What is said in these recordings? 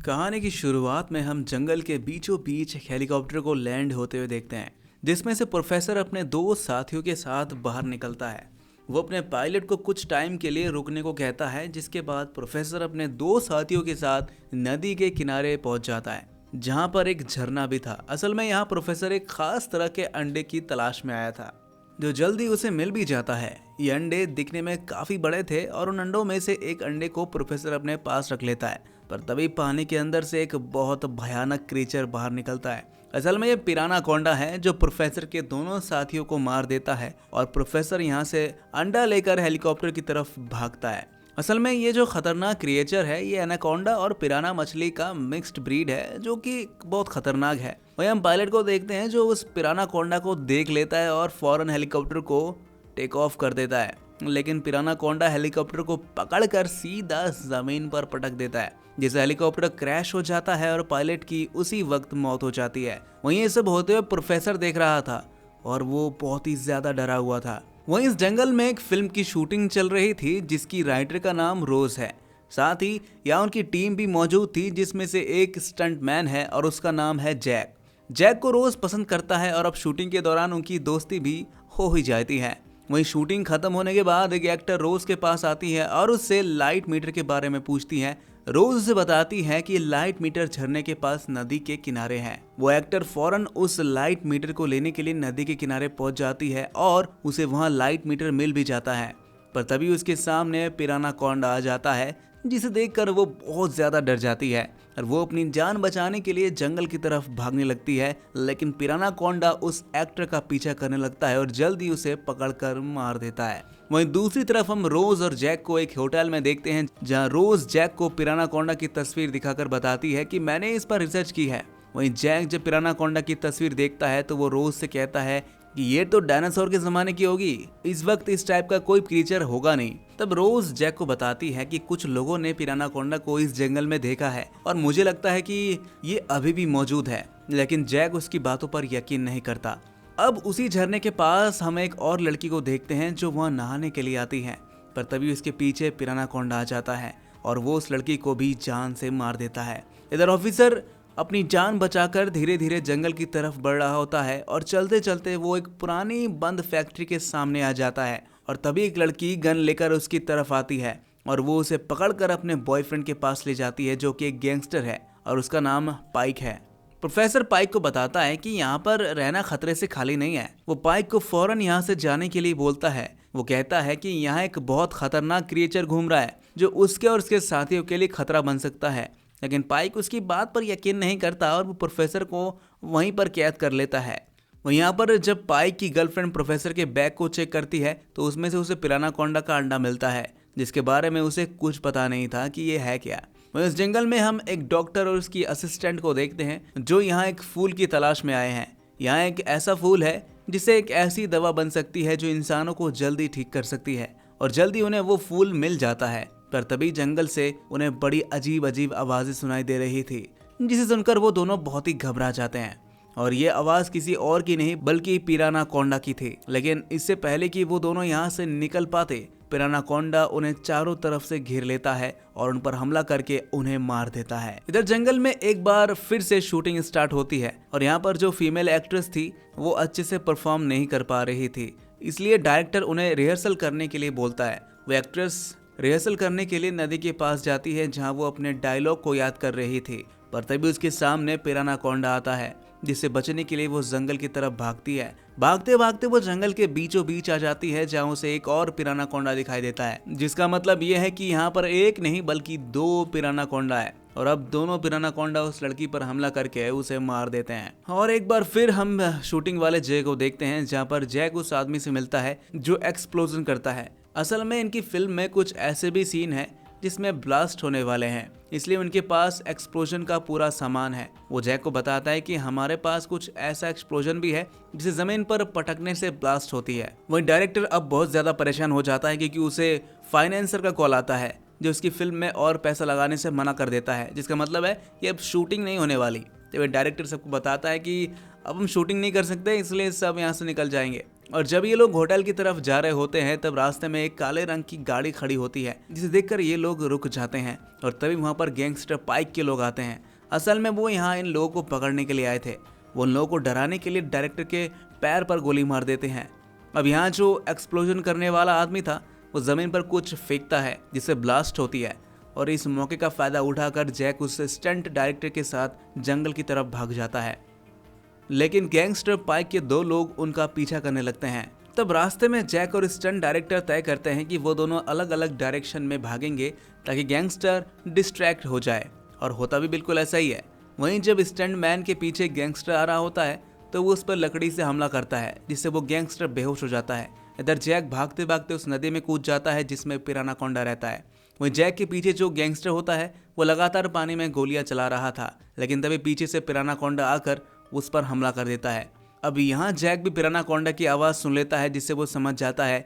कहानी की शुरुआत में हम जंगल के बीचों बीच एक हेलीकॉप्टर को लैंड होते हुए देखते हैं, जिसमें से प्रोफेसर अपने दो साथियों के साथ बाहर निकलता है। वो अपने पायलट को कुछ टाइम के लिए रुकने को कहता है, जिसके बाद प्रोफेसर अपने दो साथियों के साथ नदी के किनारे पहुंच जाता है, जहां पर एक झरना भी था। असल में यहाँ प्रोफेसर एक खास तरह के अंडे की तलाश में आया था, जो जल्दी उसे मिल भी जाता है। ये अंडे दिखने में काफी बड़े थे और उन अंडों में से एक अंडे को प्रोफेसर अपने पास रख लेता है। पर तभी पानी के अंदर से एक बहुत भयानक क्रीचर बाहर निकलता है। असल में ये पिराना कोंडा है, जो प्रोफेसर के दोनों साथियों को मार देता है और प्रोफेसर यहाँ से अंडा लेकर हेलीकॉप्टर की तरफ भागता है। असल में ये जो खतरनाक क्रिएचर है, ये एनाकोंडा और पिराना मछली का मिक्स्ड ब्रीड है, जो कि बहुत खतरनाक है। वहीं हम पायलट को देखते हैं, जो उस पिराना कोंडा को देख लेता है और फौरन हेलीकॉप्टर को टेक ऑफ कर देता है। लेकिन पिराना कोंडा हेलीकॉप्टर को पकड़कर सीधा जमीन पर पटक देता है, जिससे हेलीकॉप्टर क्रैश हो जाता है और पायलट की उसी वक्त मौत हो जाती है। वहीं ये सब होते हुए प्रोफेसर देख रहा था और वो बहुत ही ज्यादा डरा हुआ था। वहीं इस जंगल में एक फिल्म की शूटिंग चल रही थी, जिसकी राइटर का नाम रोज है। साथ ही यहाँ उनकी टीम भी मौजूद थी, जिसमें से एक स्टंटमैन है और उसका नाम है जैक। जैक को रोज पसंद करता है और अब शूटिंग के दौरान उनकी दोस्ती भी हो ही जाती है। वहीं शूटिंग खत्म होने के बाद एक एक्टर रोज के पास आती है और उससे लाइट मीटर के बारे में पूछती है। रोज उसे बताती है कि लाइट मीटर झरने के पास नदी के किनारे है। वो एक्टर फौरन उस लाइट मीटर को लेने के लिए नदी के किनारे पहुंच जाती है और उसे वहां लाइट मीटर मिल भी जाता है। पर तभी उसके सामने पिराना कोंडा आ जाता है, जिसे देखकर वो बहुत ज्यादा डर जाती है और वो अपनी जान बचाने के लिए जंगल की तरफ भागने लगती है। लेकिन पिराना कोंडा उस एक्टर का पीछा करने लगता है और जल्दी उसे पकड़कर मार देता है। वहीं दूसरी तरफ हम रोज और जैक को एक होटल में देखते हैं, जहां रोज जैक को पिराना कोंडा की तस्वीर दिखाकर बताती है कि मैंने इस पर रिसर्च की है। वहीं जैक जब पिराना कोंडा की तस्वीर देखता है तो वो रोज से कहता है कि ये तो डायनासोर के जमाने की होगी, इस वक्त इस टाइप का कोई क्रीचर होगा नहीं। तब रोज जैक को बताती है कि कुछ लोगों ने पिराना कोंडा को इस जंगल में देखा है और मुझे लगता है कि ये अभी भी मौजूद है। लेकिन जैक उसकी बातों पर यकीन नहीं करता। अब उसी झरने के पास हम एक और लड़की को देखते हैं, जो वहाँ नहाने के लिए आती है। पर तभी उसके पीछे पिराना कोंडा आ जाता है और वो उस लड़की को भी जान से मार देता है। इधर ऑफिसर अपनी जान बचाकर धीरे धीरे जंगल की तरफ बढ़ रहा होता है और चलते चलते वो एक पुरानी बंद फैक्ट्री के सामने आ जाता है। और तभी एक लड़की गन लेकर उसकी तरफ आती है और वो उसे पकड़कर अपने बॉयफ्रेंड के पास ले जाती है, जो कि एक गैंगस्टर है और उसका नाम पाइक है। प्रोफेसर पाइक को बताता है कि यहाँ पर रहना खतरे से खाली नहीं है। वो पाइक को फौरन यहाँ से जाने के लिए बोलता है। वो कहता है कि यहाँ एक बहुत खतरनाक क्रिएचर घूम रहा है, जो उसके और उसके साथियों के लिए खतरा बन सकता है। लेकिन पाइक उसकी बात पर यकीन नहीं करता और वो प्रोफेसर को वहीं पर कैद कर लेता है। वहीं यहाँ पर जब पाइक की गर्लफ्रेंड प्रोफेसर के बैग को चेक करती है तो उसमें से उसे पिराना कोंडा का अंडा मिलता है, जिसके बारे में उसे कुछ पता नहीं था कि ये है क्या। वहीं इस जंगल में हम एक डॉक्टर और उसकी असिस्टेंट को देखते हैं, जो यहाँ एक फूल की तलाश में आए हैं। यहाँ एक ऐसा फूल है जिससे एक ऐसी दवा बन सकती है जो इंसानों को जल्दी ठीक कर सकती है, और जल्दी उन्हें वो फूल मिल जाता है। पर तभी जंगल से उन्हें बड़ी अजीब अजीब आवाजें सुनाई दे रही थी, जिसे सुनकर वो दोनों बहुत ही घबरा जाते हैं। और ये आवाज किसी और की नहीं बल्कि पिराना कोंडा की थी। लेकिन इससे पहले कि वो दोनों यहाँ से निकल पाते, पिराना कोंडा उन्हें चारों तरफ से घेर लेता है और उन पर हमला करके उन्हें मार देता है। इधर जंगल में एक बार फिर से शूटिंग स्टार्ट होती है और यहाँ पर जो फीमेल एक्ट्रेस थी वो अच्छे से परफॉर्म नहीं कर पा रही थी, इसलिए डायरेक्टर उन्हें रिहर्सल करने के लिए बोलता है। वो एक्ट्रेस रिहर्सल करने के लिए नदी के पास जाती है, जहाँ वो अपने डायलॉग को याद कर रही थी। पर तभी उसके सामने पिराना कोंडा आता है, जिससे बचने के लिए वो जंगल की तरफ भागती है। भागते भागते वो जंगल के बीचों बीच आ जाती है, जहाँ उसे एक और पिराना कोंडा दिखाई देता है, जिसका मतलब ये है कि यहाँ पर एक नहीं बल्कि दो पिराना कोंडा है। और अब दोनों पिराना कोंडा उस लड़की पर हमला करके उसे मार देते हैं। और एक बार फिर हम शूटिंग वाले जय को देखते हैं, जहाँ पर जैक उस आदमी से मिलता है जो एक्सप्लोजन करता है। असल में इनकी फिल्म में कुछ ऐसे भी सीन है जिसमें ब्लास्ट होने वाले हैं, इसलिए उनके पास एक्सप्लोजन का पूरा सामान है। वो जैक को बताता है कि हमारे पास कुछ ऐसा एक्सप्लोजन भी है जिसे जमीन पर पटकने से ब्लास्ट होती है। वहीं डायरेक्टर अब बहुत ज्यादा परेशान हो जाता है, क्योंकि उसे फाइनेंसर का कॉल आता है, जो उसकी फिल्म में और पैसा लगाने से मना कर देता है, जिसका मतलब है कि अब शूटिंग नहीं होने वाली। तो डायरेक्टर सबको बताता है कि अब हम शूटिंग नहीं कर सकते, इसलिए सब यहाँ से निकल जाएंगे। और जब ये लोग होटल की तरफ जा रहे होते हैं तब रास्ते में एक काले रंग की गाड़ी खड़ी होती है, जिसे देखकर ये लोग रुक जाते हैं और तभी वहाँ पर गैंगस्टर पाइक के लोग आते हैं। असल में वो यहाँ इन लोगों को पकड़ने के लिए आए थे। वो उन लोगों को डराने के लिए डायरेक्टर के पैर पर गोली मार देते हैं। अब यहाँ जो एक्सप्लोजन करने वाला आदमी था वो जमीन पर कुछ फेंकता है जिससे ब्लास्ट होती है, और इस मौके का फायदा उठाकर जैक उस स्टंट डायरेक्टर के साथ जंगल की तरफ भाग जाता है। लेकिन गैंगस्टर पाइक के 2 लोग उनका पीछा करने लगते हैं। तब रास्ते में जैक और स्टंट डायरेक्टर तय करते हैं कि वो दोनों अलग अलग डायरेक्शन में भागेंगे ताकि गैंगस्टर डिस्ट्रैक्ट हो जाए, और होता भी बिल्कुल ऐसा ही है। वहीं जब स्टंट मैन के पीछे गैंगस्टर आ रहा होता है तो वो उस पर लकड़ी से हमला करता है, जिससे वो गैंगस्टर बेहोश हो जाता है। इधर जैक भागते भागते उस नदी में कूद जाता है जिसमें पिरानाकोंडा रहता है। वहीं जैक के पीछे जो गैंगस्टर होता है वो लगातार पानी में गोलियां चला रहा था, लेकिन तभी पीछे से पिरानाकोंडा आकर उस पर हमला कर देता है। अब यहाँ जैक भी पिरानाकोंडा की आवाज़ सुन लेता है, जिससे वो समझ जाता है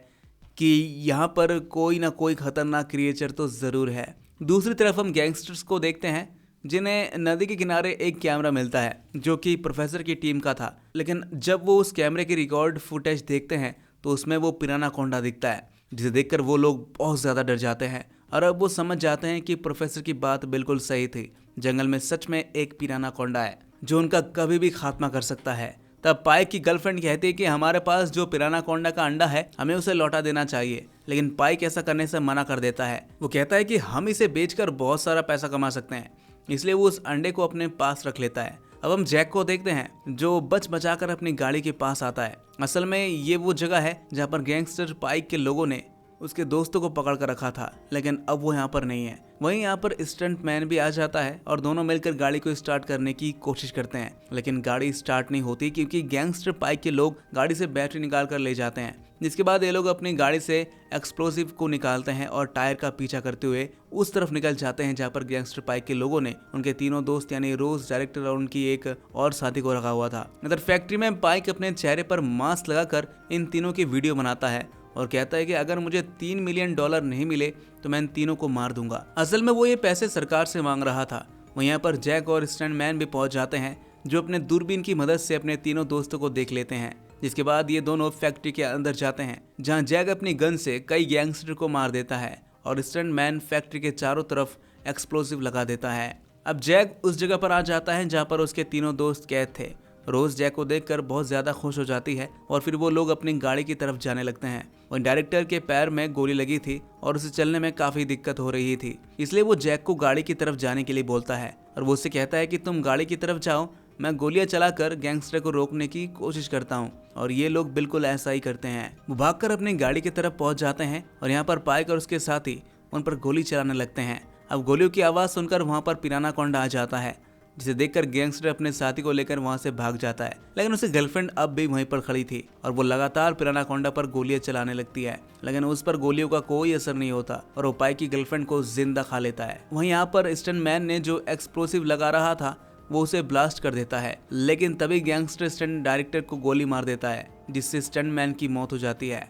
कि यहाँ पर कोई ना कोई खतरनाक क्रिएचर तो ज़रूर है। दूसरी तरफ हम गैंगस्टर्स को देखते हैं जिन्हें नदी के किनारे एक कैमरा मिलता है जो कि प्रोफेसर की टीम का था, लेकिन जब वो उस कैमरे की रिकॉर्ड फुटेज देखते हैं तो उसमें वो पिरानाकोंडा दिखता है, जिसे देखकर वो लोग बहुत ज़्यादा डर जाते हैं और अब वो समझ जाते हैं कि प्रोफेसर की बात बिल्कुल सही थी। जंगल में सच में एक पिरानाकोंडा है जो उनका कभी भी खात्मा कर सकता है। तब पाइक की गर्लफ्रेंड कहती है कि हमारे पास जो पिरानाकोंडा का अंडा है हमें उसे लौटा देना चाहिए, लेकिन पाइक ऐसा करने से मना कर देता है। वो कहता है कि हम इसे बेचकर बहुत सारा पैसा कमा सकते हैं, इसलिए वो उस अंडे को अपने पास रख लेता है। अब हम जैक को देखते हैं जो बच बचाकर अपनी गाड़ी के पास आता है। असल में ये वो जगह है जहाँ पर गैंगस्टर पाइक के लोगों ने उसके दोस्तों को पकड़ कर रखा था, लेकिन अब वो यहाँ पर नहीं है। वहीं यहाँ पर स्टंट मैन भी आ जाता है और दोनों मिलकर गाड़ी को स्टार्ट करने की कोशिश करते हैं, लेकिन गाड़ी स्टार्ट नहीं होती क्योंकि गैंगस्टर पाइक के लोग गाड़ी से बैटरी निकाल कर ले जाते हैं। जिसके बाद ये लोग अपनी गाड़ी से एक्सप्लोसिव को निकालते हैं और टायर का पीछा करते हुए उस तरफ निकल जाते हैं जहाँ पर गैंगस्टर पाइक के लोगों ने उनके तीनों दोस्त यानी रोज, डायरेक्टर और उनकी एक और साथी को रखा हुआ था। इधर फैक्ट्री में पाइक अपने चेहरे पर मास्क लगाकर इन तीनों की वीडियो बनाता है और कहता है कि अगर मुझे $3 मिलियन नहीं मिले तो मैं इन तीनों को मार दूंगा। असल में वो ये पैसे सरकार से मांग रहा था। वहीं यहाँ पर जैक और स्टंट मैन भी पहुंच जाते हैं जो अपने दूरबीन की मदद से अपने तीनों दोस्तों को देख लेते हैं। जिसके बाद ये दोनों फैक्ट्री के अंदर जाते हैं जहां जैक अपनी गन से कई गैंगस्टर को मार देता है और स्टंट मैन फैक्ट्री के चारों तरफ एक्सप्लोसिव लगा देता है। अब जैक उस जगह पर आ जाता है जहां पर उसके तीनों दोस्त कैद थे। रोज जैक को देखकर बहुत ज्यादा खुश हो जाती है और फिर वो लोग अपनी गाड़ी की तरफ जाने लगते हैं। वहीं डायरेक्टर के पैर में गोली लगी थी और उसे चलने में काफी दिक्कत हो रही थी, इसलिए वो जैक को गाड़ी की तरफ जाने के लिए बोलता है और वो उससे कहता है कि तुम गाड़ी की तरफ जाओ, मैं गोलियां चलाकर गैंगस्टर को रोकने की कोशिश करता हूं। और ये लोग बिल्कुल ऐसा ही करते हैं। वो भागकर अपनी गाड़ी की तरफ पहुंच जाते हैं और यहाँ पर पाइक और उसके साथी उन पर गोली चलाने लगते हैं। अब गोलियों की आवाज़ सुनकर वहाँ पर पिरानाकोंडा आ जाता है, जिसे देखकर गैंगस्टर अपने साथी को लेकर वहाँ से भाग जाता है, लेकिन उसकी गर्लफ्रेंड अब भी वहीं पर खड़ी थी और वो लगातार पिरानाकोंडा पर गोलियां चलाने लगती है, लेकिन उस पर गोलियों का कोई असर नहीं होता और वो पाइक की गर्लफ्रेंड को जिंदा खा लेता है। वहीं यहाँ पर स्टंट मैन ने जो एक्सप्लोसिव लगा रहा था वो उसे ब्लास्ट कर देता है, लेकिन तभी गैंगस्टर स्टंट डायरेक्टर को गोली मार देता है, जिससे स्टंट मैन की मौत हो जाती है।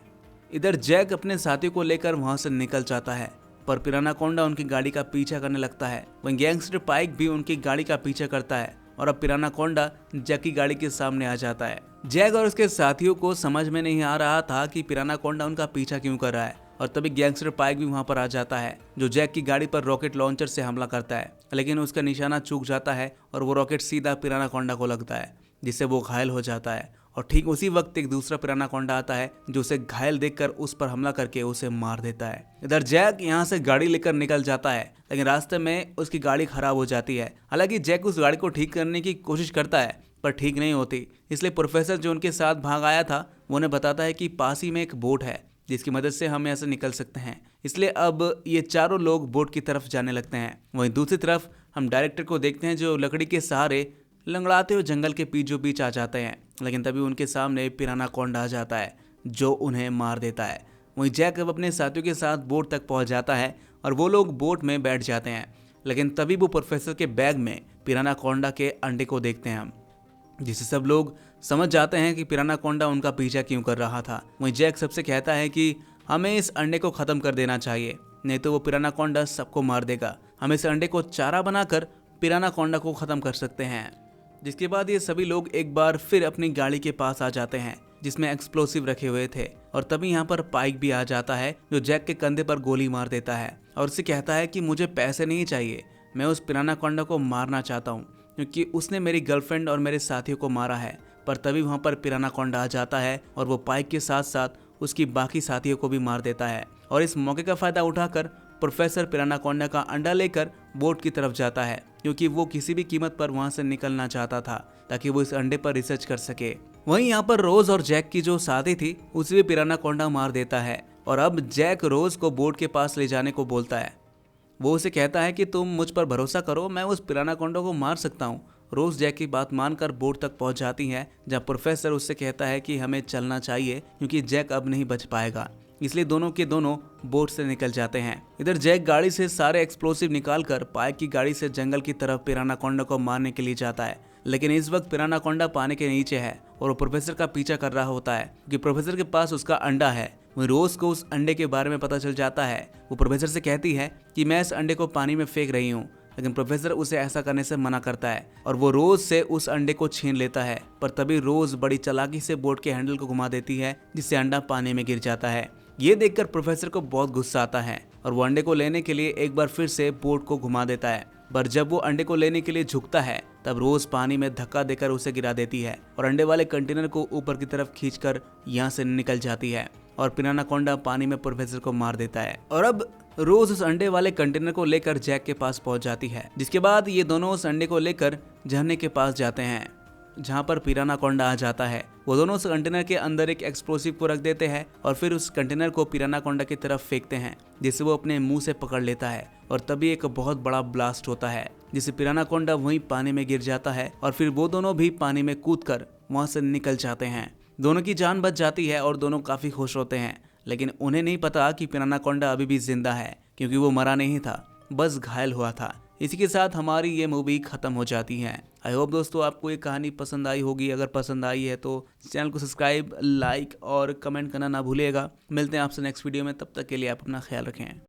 इधर जैक अपने साथी को लेकर वहां से निकल जाता है, पर पिरानाकोंडा उनकी गाड़ी का पीछा करने लगता है। वहीं गैंगस्टर पाइक भी उनकी गाड़ी का पीछा करता है और अब पिरानाकोंडा जैक की गाड़ी के सामने आ जाता है। जैक और उसके साथियों को समझ में नहीं आ रहा था कि पिरानाकोंडा उनका पीछा क्यों कर रहा है, और तभी गैंगस्टर पाइक भी वहां पर आ जाता है जो जैक की गाड़ी पर रॉकेट लॉन्चर से हमला करता है, लेकिन उसका निशाना चूक जाता है और वो रॉकेट सीधा पिरानाकोंडा को लगता है, जिससे वो घायल हो जाता है। और ठीक उसी वक्त एक दूसरा पिरानाकोंडा आता है जो उसे घायल देखकर उस पर हमला करके उसे मार देता है। इधर जैक यहाँ से गाड़ी लेकर निकल जाता है, लेकिन रास्ते में उसकी गाड़ी खराब हो जाती है। हालांकि जैक उस गाड़ी को ठीक करने की कोशिश करता है पर ठीक नहीं होती, इसलिए प्रोफेसर जो उनके साथ भाग आया था वो उन्हें बताता है कि पास ही में एक बोट है जिसकी मदद से हम यहाँ से निकल सकते हैं। इसलिए अब ये चारों लोग बोट की तरफ जाने लगते हैं। वहीं दूसरी तरफ हम डायरेक्टर को देखते हैं जो लकड़ी के सहारे लंगड़ाते हुए जंगल के बीचों बीच आ जाते हैं, लेकिन तभी उनके सामने पिरानाकोंडा आ जाता है जो उन्हें मार देता है। वहीं जैक अब अपने साथियों के साथ बोट तक पहुंच जाता है और वो लोग बोट में बैठ जाते हैं, लेकिन तभी वो प्रोफेसर के बैग में पिरानाकोंडा के अंडे को देखते हैं हम, जिससे सब लोग समझ जाते हैं कि पिरानाकोंडा उनका पीछा क्यों कर रहा था। वहीं जैक सबसे कहता है कि हमें इस अंडे को ख़त्म कर देना चाहिए, नहीं तो वो पिरानाकोंडा सबको मार देगा। हम इस अंडे को चारा बनाकर पिरानाकोंडा को ख़त्म कर सकते हैं। जिसके बाद ये सभी लोग एक बार फिर अपनी गाड़ी के पास आ जाते हैं जिसमें एक्सप्लोसिव रखे हुए थे। और तभी यहाँ पर पाइक भी आ जाता है जो जैक के कंधे पर गोली मार देता है और उससे कहता है कि मुझे पैसे नहीं चाहिए, मैं उस पिरानाकोंडा को मारना चाहता हूँ क्योंकि उसने मेरी गर्लफ्रेंड और मेरे साथियों को मारा है। पर तभी वहाँ पर पिरानाकोंडा आ जाता है और वो पाइक के साथ साथ उसकी बाकी साथियों को भी मार देता है। और इस मौके का फायदा उठाकर प्रोफेसर पिरानाकोंडा का अंडा लेकर बोट की तरफ जाता है क्योंकि वो किसी भी कीमत पर वहां से निकलना चाहता था ताकि वो इस अंडे पर रिसर्च कर सके। वहीं यहाँ पर रोज और जैक की जो साथी थी उसे भी पिरानाकोंडा मार देता है और अब जैक रोज को बोट के पास ले जाने को बोलता है। वो उसे कहता है कि तुम मुझ पर भरोसा करो, मैं उस पिरानाकोंडा को मार सकता हूँ। रोज जैक की बात मानकर बोट तक पहुंच जाती है जहाँ प्रोफेसर उससे कहता है कि हमें चलना चाहिए क्योंकि जैक अब नहीं बच पाएगा। इसलिए दोनों के दोनों बोट से निकल जाते हैं। इधर जैक गाड़ी से सारे एक्सप्लोसिव निकालकर पाइक की गाड़ी से जंगल की तरफ पिरानाकोंडा को मारने के लिए जाता है, लेकिन इस वक्त पिरानाकोंडा पानी के नीचे है और वो प्रोफेसर का पीछा कर रहा होता है क्योंकि प्रोफेसर के पास उसका अंडा है। वहीं रोज को उस अंडे के बारे में पता चल जाता है। वो प्रोफेसर से कहती है कि मैं इस अंडे को पानी में फेंक रही हूँ, लेकिन प्रोफेसर उसे ऐसा करने से मना करता है और वो रोज से उस अंडे को छीन लेता है। पर तभी रोज बड़ी चालाकी से बोट के हैंडल को घुमा देती है जिससे अंडा पानी में गिर जाता है। ये देखकर प्रोफेसर को बहुत गुस्सा आता है और वो अंडे को लेने के लिए एक बार फिर से बोट को घुमा देता है। पर जब वो अंडे को लेने के लिए झुकता है तब रोज पानी में धक्का देकर उसे गिरा देती है और अंडे वाले कंटेनर को ऊपर की तरफ खींचकर यहाँ से निकल जाती है और पिरानाकोंडा पानी में प्रोफेसर को मार देता है। और अब रोज उस अंडे वाले कंटेनर को लेकर जैक के पास पहुंच जाती है, जिसके बाद ये दोनों उस अंडे को लेकर झरने के पास जाते हैं जहां पर पिरानाकोंडा आ जाता है। वो दोनों उस कंटेनर के अंदर एक एक्सप्लोसिव को रख देते हैं और फिर उस कंटेनर को पिरानाकोंडा की तरफ फेंकते हैं जिसे वो अपने मुंह से पकड़ लेता है और तभी एक बहुत बड़ा ब्लास्ट होता है जिससे पिरानाकोंडा वहीं पानी में गिर जाता है और फिर वो दोनों भी पानी में कूदकर वहां से निकल जाते हैं। दोनों की जान बच जाती है और दोनों काफी खुश होते हैं, लेकिन उन्हें नहीं पता कि पिरानाकोंडा अभी भी जिंदा है क्योंकि वो मरा नहीं था, बस घायल हुआ था। इसी के साथ हमारी ये मूवी खत्म हो जाती है। आई होप दोस्तों आपको ये कहानी पसंद आई होगी। अगर पसंद आई है तो चैनल को सब्सक्राइब, लाइक और कमेंट करना ना भूलिएगा। मिलते हैं आपसे नेक्स्ट वीडियो में, तब तक के लिए आप अपना ख्याल रखें।